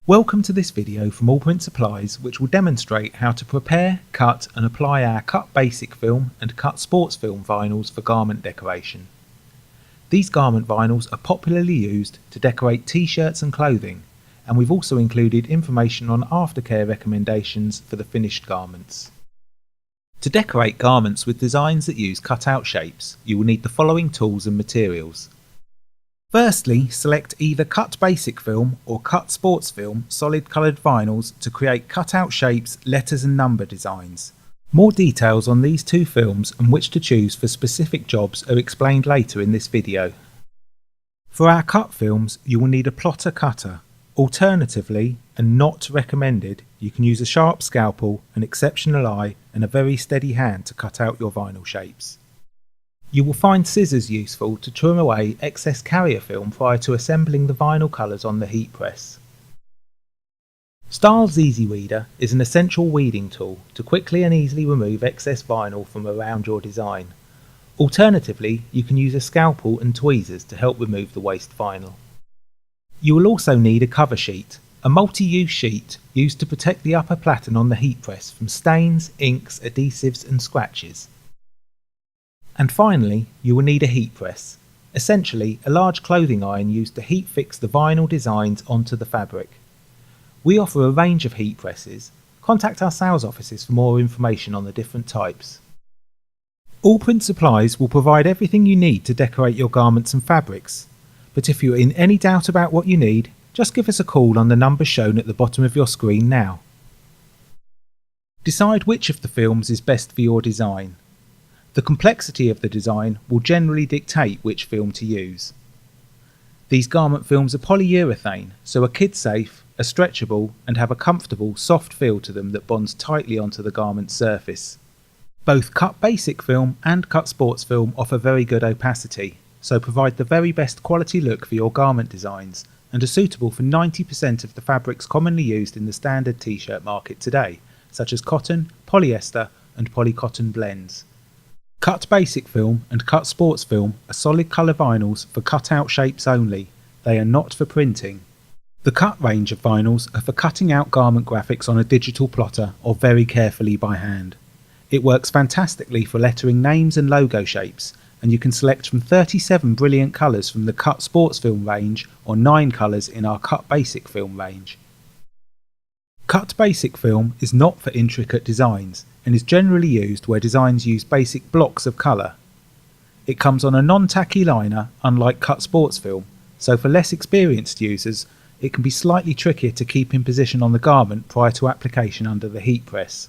Welcome to this video from Allprint Supplies, which will demonstrate how to prepare, cut and apply our cut BasicFilm and cut SportsFilm vinyls for garment decoration. These garment vinyls are popularly used to decorate t-shirts and clothing, and we've also included information on aftercare recommendations for the finished garments. To decorate garments with designs that use cut-out shapes, you will need the following tools and materials. Firstly, select either cut BasicFilm or cut SportsFilm solid coloured vinyls to create cut-out shapes, letters and number designs. More details on these two films and which to choose for specific jobs are explained later in this video. For our cut films, you will need a plotter cutter. Alternatively, and not recommended, you can use a sharp scalpel, an exceptional eye and a very steady hand to cut out your vinyl shapes. You will find scissors useful to trim away excess carrier film prior to assembling the vinyl colours on the heat press. Stahls Easy Weeder is an essential weeding tool to quickly and easily remove excess vinyl from around your design. Alternatively, you can use a scalpel and tweezers to help remove the waste vinyl. You will also need a cover sheet, a multi-use sheet used to protect the upper platen on the heat press from stains, inks, adhesives and scratches. And finally, you will need a heat press, essentially a large clothing iron used to heat fix the vinyl designs onto the fabric. We offer a range of heat presses. Contact our sales offices for more information on the different types. Allprint Supplies will provide everything you need to decorate your garments and fabrics, but if you're in any doubt about what you need, just give us a call on the number shown at the bottom of your screen now. Decide which of the films is best for your design. The complexity of the design will generally dictate which film to use. These garment films are polyurethane, so are kid safe, are stretchable and have a comfortable, soft feel to them that bonds tightly onto the garment's surface. Both cut BasicFilm and cut SportsFilm offer very good opacity, so provide the very best quality look for your garment designs and are suitable for 90% of the fabrics commonly used in the standard t-shirt market today, such as cotton, polyester and polycotton blends. Cut BasicFilm and cut SportsFilm are solid colour vinyls for cut-out shapes only. They are not for printing. The cut range of vinyls are for cutting out garment graphics on a digital plotter or very carefully by hand. It works fantastically for lettering names and logo shapes, and you can select from 37 brilliant colours from the cut SportsFilm range or 9 colours in our cut BasicFilm range. Cut BasicFilm is not for intricate designs and is generally used where designs use basic blocks of colour. It comes on a non-tacky liner, unlike cut SportsFilm, so for less experienced users it can be slightly trickier to keep in position on the garment prior to application under the heat press.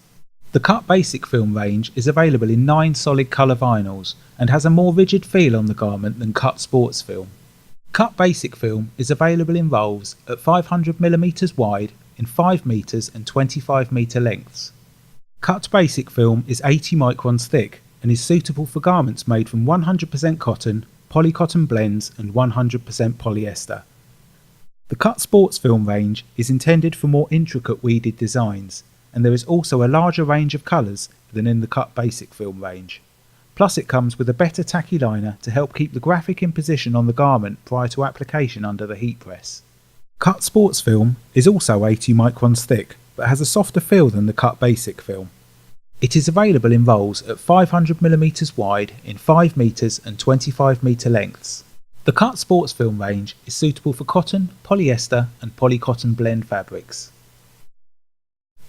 The cut BasicFilm range is available in 9 solid colour vinyls and has a more rigid feel on the garment than cut SportsFilm. Cut BasicFilm is available in rolls at 500mm wide in 5 metres and 25 metre lengths. Cut BasicFilm is 80 microns thick and is suitable for garments made from 100% cotton, polycotton blends and 100% polyester. The cut SportsFilm range is intended for more intricate weeded designs, and there is also a larger range of colours than in the cut BasicFilm range. Plus it comes with a better tacky liner to help keep the graphic in position on the garment prior to application under the heat press. Cut SportsFilm is also 80 microns thick, but has a softer feel than the cut BasicFilm. It is available in rolls at 500mm wide in 5 metres and 25 metre lengths. The cut SportsFilm range is suitable for cotton, polyester and polycotton blend fabrics.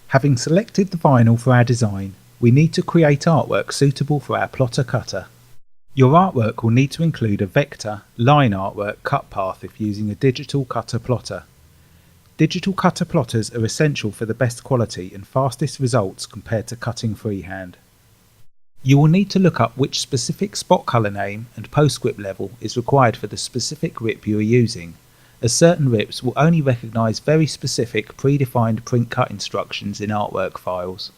Having selected the vinyl for our design, we need to create artwork suitable for our plotter cutter. Your artwork will need to include a vector, line artwork cut path if using a digital cutter plotter. Digital cutter plotters are essential for the best quality and fastest results compared to cutting freehand. You will need to look up which specific spot colour name and postscript level is required for the specific rip you are using, as certain rips will only recognise very specific predefined print cut instructions in artwork files.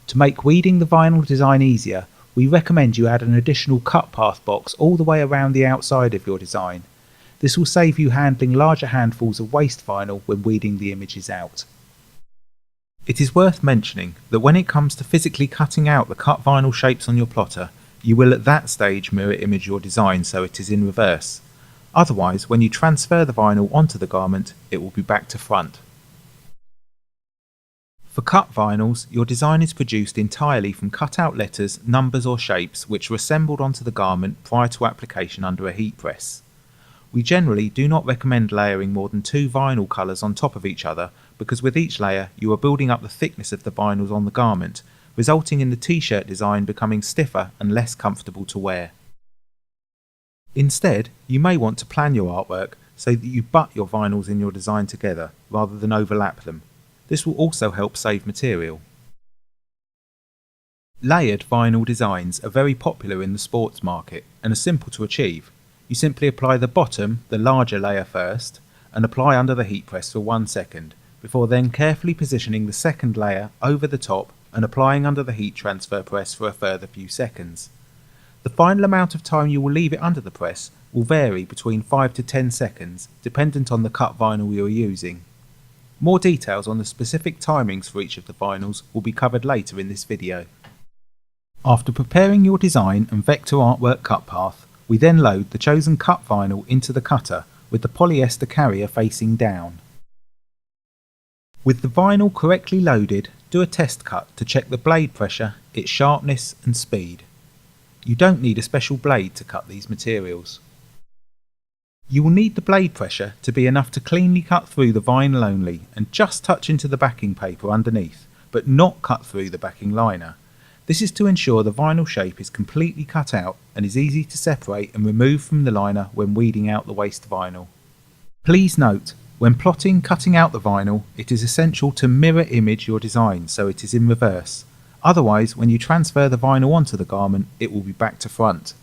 To make weeding the vinyl design easier, we recommend you add an additional cut path box all the way around the outside of your design. This will save you handling larger handfuls of waste vinyl when weeding the images out. It is worth mentioning that when it comes to physically cutting out the cut vinyl shapes on your plotter, you will at that stage mirror image your design so it is in reverse. Otherwise, when you transfer the vinyl onto the garment, it will be back to front. For cut vinyls, your design is produced entirely from cut-out letters, numbers or shapes which are assembled onto the garment prior to application under a heat press. We generally do not recommend layering more than 2 vinyl colours on top of each other because with each layer you are building up the thickness of the vinyls on the garment, resulting in the t-shirt design becoming stiffer and less comfortable to wear. Instead, you may want to plan your artwork so that you butt your vinyls in your design together rather than overlap them. This will also help save material. Layered vinyl designs are very popular in the sports market and are simple to achieve. You simply apply the bottom, the larger layer first, and apply under the heat press for 1 second, before then carefully positioning the second layer over the top and applying under the heat transfer press for a further few seconds. The final amount of time you will leave it under the press will vary between 5 to 10 seconds, dependent on the cut vinyl you are using. More details on the specific timings for each of the vinyls will be covered later in this video. After preparing your design and vector artwork cut path, we then load the chosen cut vinyl into the cutter with the polyester carrier facing down. With the vinyl correctly loaded, do a test cut to check the blade pressure, its sharpness and speed. You don't need a special blade to cut these materials. You will need the blade pressure to be enough to cleanly cut through the vinyl only and just touch into the backing paper underneath, but not cut through the backing liner. This is to ensure the vinyl shape is completely cut out and is easy to separate and remove from the liner when weeding out the waste vinyl. Please note, when plotting cutting out the vinyl, it is essential to mirror image your design so it is in reverse. Otherwise, when you transfer the vinyl onto the garment, it will be back to front.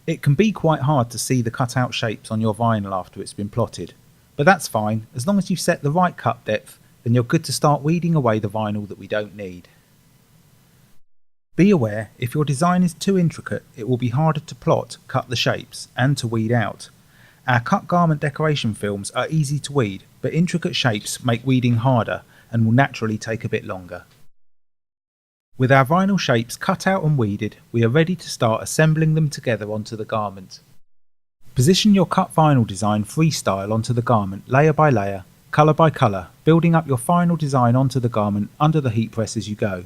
It can be quite hard to see the cut-out shapes on your vinyl after it's been plotted, but that's fine. As long as you've set the right cut depth, then you're good to start weeding away the vinyl that we don't need. Be aware, if your design is too intricate, it will be harder to plot, cut the shapes, and to weed out. Our cut garment decoration films are easy to weed, but intricate shapes make weeding harder and will naturally take a bit longer. With our vinyl shapes cut out and weeded, we are ready to start assembling them together onto the garment. Position your cut vinyl design freestyle onto the garment layer by layer, colour by colour, building up your final design onto the garment under the heat press as you go.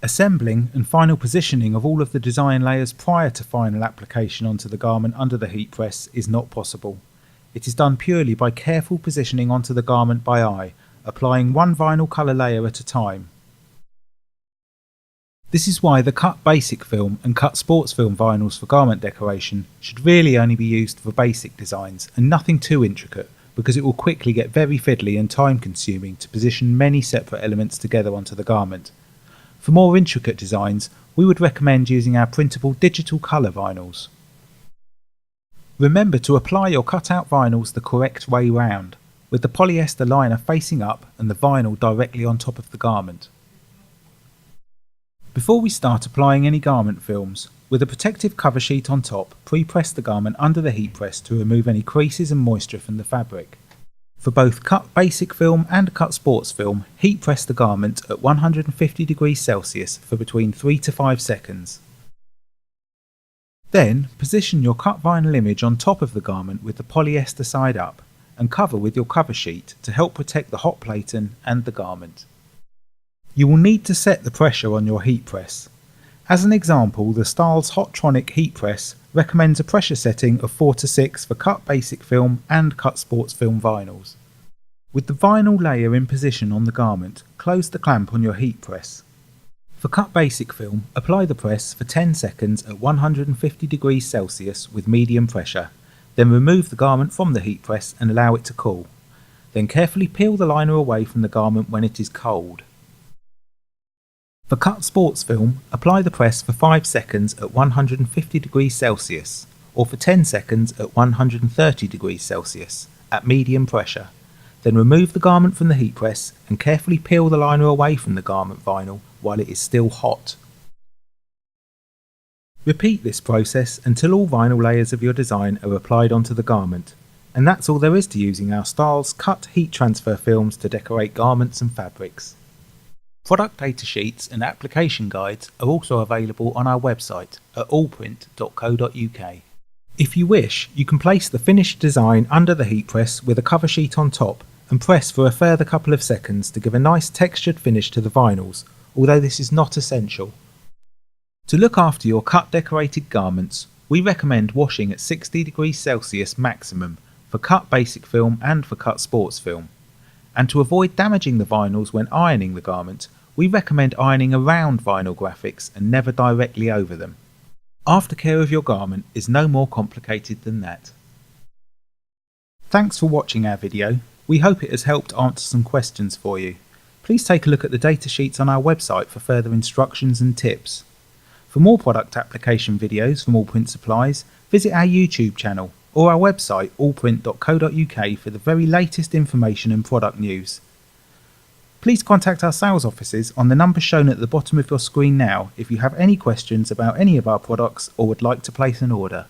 Assembling and final positioning of all of the design layers prior to final application onto the garment under the heat press is not possible. It is done purely by careful positioning onto the garment by eye, applying one vinyl colour layer at a time. This is why the cut BasicFilm and cut SportsFilm vinyls for garment decoration should really only be used for basic designs and nothing too intricate, because it will quickly get very fiddly and time consuming to position many separate elements together onto the garment. For more intricate designs, we would recommend using our printable digital colour vinyls. Remember to apply your cut-out vinyls the correct way round, with the polyester liner facing up and the vinyl directly on top of the garment. Before we start applying any garment films, with a protective cover sheet on top, pre-press the garment under the heat press to remove any creases and moisture from the fabric. For both cut BasicFilm and cut SportsFilm, heat press the garment at 150 degrees Celsius for between 3 to 5 seconds. Then, position your cut vinyl image on top of the garment with the polyester side up, and cover with your cover sheet to help protect the hot platen and the garment. You will need to set the pressure on your heat press. As an example, the Stahls Hottronic heat press recommends a pressure setting of 4 to 6 for cut BasicFilm and cut SportsFilm vinyls. With the vinyl layer in position on the garment, close the clamp on your heat press. For cut BasicFilm, apply the press for 10 seconds at 150 degrees Celsius with medium pressure, then remove the garment from the heat press and allow it to cool. Then carefully peel the liner away from the garment when it is cold. For cut SportsFilm, apply the press for 5 seconds at 150 degrees Celsius, or for 10 seconds at 130 degrees Celsius, at medium pressure. Then remove the garment from the heat press and carefully peel the liner away from the garment vinyl while it is still hot. Repeat this process until all vinyl layers of your design are applied onto the garment. And that's all there is to using our Stahls cut heat transfer films to decorate garments and fabrics. Product data sheets and application guides are also available on our website at allprint.co.uk. If you wish, you can place the finished design under the heat press with a cover sheet on top and press for a further couple of seconds to give a nice textured finish to the vinyls, although this is not essential. To look after your cut decorated garments, we recommend washing at 60 degrees Celsius maximum for cut BasicFilm and for cut SportsFilm. And to avoid damaging the vinyls when ironing the garment, we recommend ironing around vinyl graphics and never directly over them. Aftercare of your garment is no more complicated than that. Thanks for watching our video. We hope it has helped answer some questions for you. Please take a look at the data sheets on our website for further instructions and tips. For more product application videos from Allprint Supplies, visit our YouTube channel or our website allprint.co.uk for the very latest information and product news. Please contact our sales offices on the number shown at the bottom of your screen now if you have any questions about any of our products or would like to place an order.